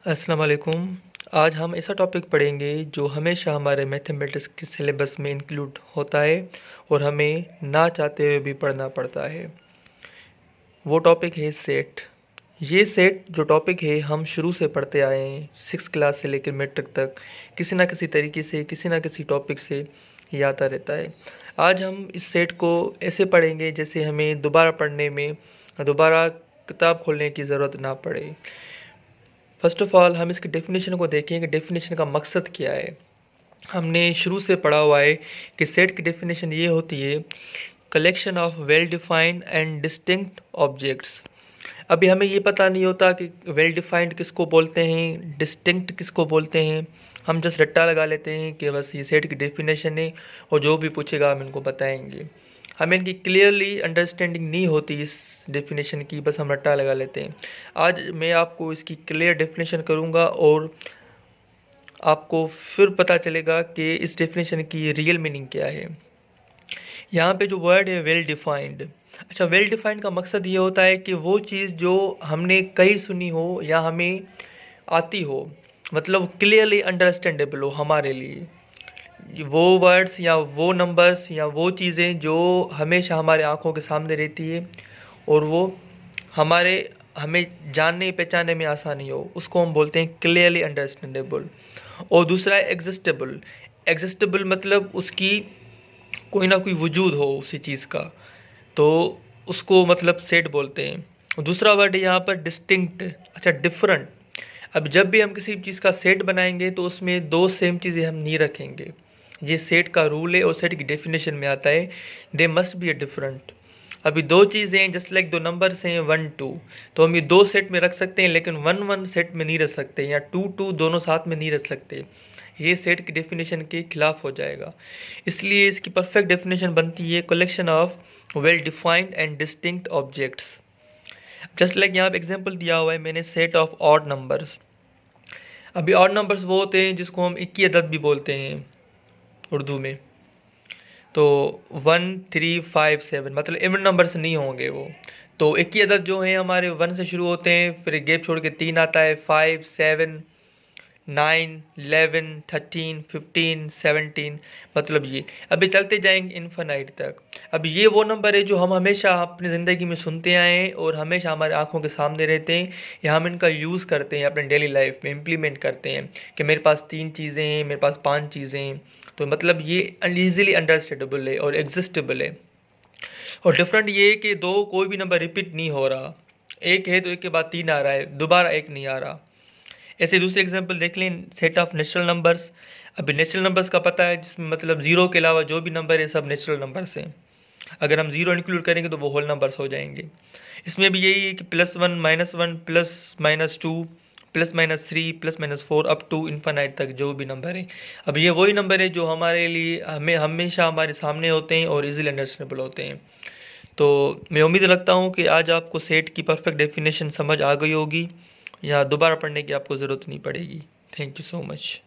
अस्सलाम वालेकुम। आज हम ऐसा टॉपिक पढ़ेंगे जो हमेशा हमारे मैथमेटिक्स के सिलेबस में इंक्लूड होता है और हमें ना चाहते हुए भी पढ़ना पड़ता है। वो टॉपिक है सेट। ये सेट जो टॉपिक है हम शुरू से पढ़ते आए हैं, 6 क्लास से लेकर मैट्रिक तक किसी ना किसी तरीके से किसी ना किसी टॉपिक से ये आता रहता है। आज हम इस सेट को ऐसे पढ़ेंगे जैसे हमें दोबारा पढ़ने में दोबारा किताब खोलने की ज़रूरत ना पड़े। फर्स्ट ऑफ ऑल हम इसकी डेफिनेशन को देखें कि डेफिनेशन का मकसद क्या है। हमने शुरू से पढ़ा हुआ है कि सेट की डेफिनेशन ये होती है, collection of well defined and distinct objects. अभी हमें ये पता नहीं होता कि वेल डिफाइंड किसको बोलते हैं, डिस्टिंक्ट किसको बोलते हैं। हम जस्ट रट्टा लगा लेते हैं कि बस ये सेट की डेफिनेशन है और जो भी पूछेगा हम इनको बताएंगे। हमें इनकी क्लियरली अंडरस्टैंडिंग नहीं होती इस डेफिनेशन की, बस हम रट्टा लगा लेते हैं। आज मैं आपको इसकी क्लियर डेफिनेशन करूंगा और आपको फिर पता चलेगा कि इस डेफिनेशन की रियल मीनिंग क्या है। यहाँ पे जो वर्ड है वेल डिफाइंड, अच्छा वेल डिफाइंड का मकसद ये होता है कि वो चीज़ जो हमने कहीं सुनी हो या हमें आती हो, मतलब क्लियरली अंडरस्टैंडेबल हो हमारे लिए। वो वर्ड्स या वो नंबर्स या वो चीज़ें जो हमेशा हमारे आँखों के सामने रहती है और वो हमारे हमें जानने पहचानने में आसानी हो, उसको हम बोलते हैं क्लियरली अंडरस्टैंडेबल। और दूसरा है एग्जिस्टेबल। एग्जिस्टेबल मतलब उसकी कोई ना कोई वजूद हो उसी चीज़ का, तो उसको मतलब सेट बोलते हैं। दूसरा वर्ड है यहाँ पर डिस्टिंक्ट, अच्छा डिफरेंट। अब जब भी हम किसी चीज़ का सेट बनाएंगे तो उसमें दो सेम चीज़ें हम नहीं रखेंगे। ये सेट का रूल है और सेट की डेफिनेशन में आता है, they must be a different. अभी दो चीज़ें हैं, जस्ट लाइक दो नंबर्स हैं 1 2, तो हम ये दो सेट में रख सकते हैं लेकिन 1 1 सेट में नहीं रख सकते, या 2 2 दोनों साथ में नहीं रख सकते। ये सेट की डेफिनेशन के खिलाफ हो जाएगा। इसलिए इसकी परफेक्ट डेफिनेशन बनती है collection of well defined and distinct objects. Just like यहाँ पे एग्जांपल दिया हुआ है मैंने, सेट ऑफ ऑड नंबर्स। अभी ऑड नंबर्स वो होते हैं जिसको हम इक्की अदद भी बोलते हैं उर्दू में। तो 1 3 5 7 मतलब इवन नंबर्स नहीं होंगे वो। तो इक्की अदद जो हैं हमारे 1 से शुरू होते हैं, फिर गैप छोड़ के 3 आता है, 5 7 9 11 13 15 17, मतलब ये अभी चलते जाएंगे इन्फिनाइट तक। अब ये वो नंबर है जो हम हमेशा अपनी ज़िंदगी में सुनते आए हैं और हमेशा हमारे आंखों के सामने रहते हैं, या हम इनका यूज़ करते हैं अपने डेली लाइफ में, इम्प्लीमेंट करते हैं कि मेरे पास 3 चीज़ें हैं, मेरे पास 5 चीज़ें हैं। तो मतलब ये ईजिली अंडरस्टैंडेबल है और एग्जिस्टेबल है। और डिफरेंट ये है कि दो कोई भी नंबर रिपीट नहीं हो रहा, एक है तो एक के बाद 3 आ रहा है, दोबारा एक नहीं आ रहा। ऐसे दूसरे एग्जांपल देख लें, सेट ऑफ नेचुरल नंबर्स। अभी नेचुरल नंबर्स का पता है, जिसमें मतलब ज़ीरो के अलावा जो भी नंबर है सब नेचुरल नंबर्स हैं। अगर हम ज़ीरो इंक्लूड करेंगे तो वो होल नंबर्स हो जाएंगे। इसमें भी यही है कि +1 -1 +-2 +-3 +-4 अप टू इन्फिनाइट तक जो भी नंबर है। अब ये वही नंबर है जो हमारे लिए हमें हमेशा हमारे सामने होते हैं और इजीली अंडरस्टैंडेबल होते हैं। तो मैं उम्मीद रखता हूँ कि आज आपको सेट की परफेक्ट डेफिनेशन समझ आ गई होगी, या दोबारा पढ़ने की आपको ज़रूरत नहीं पड़ेगी। Thank you so much.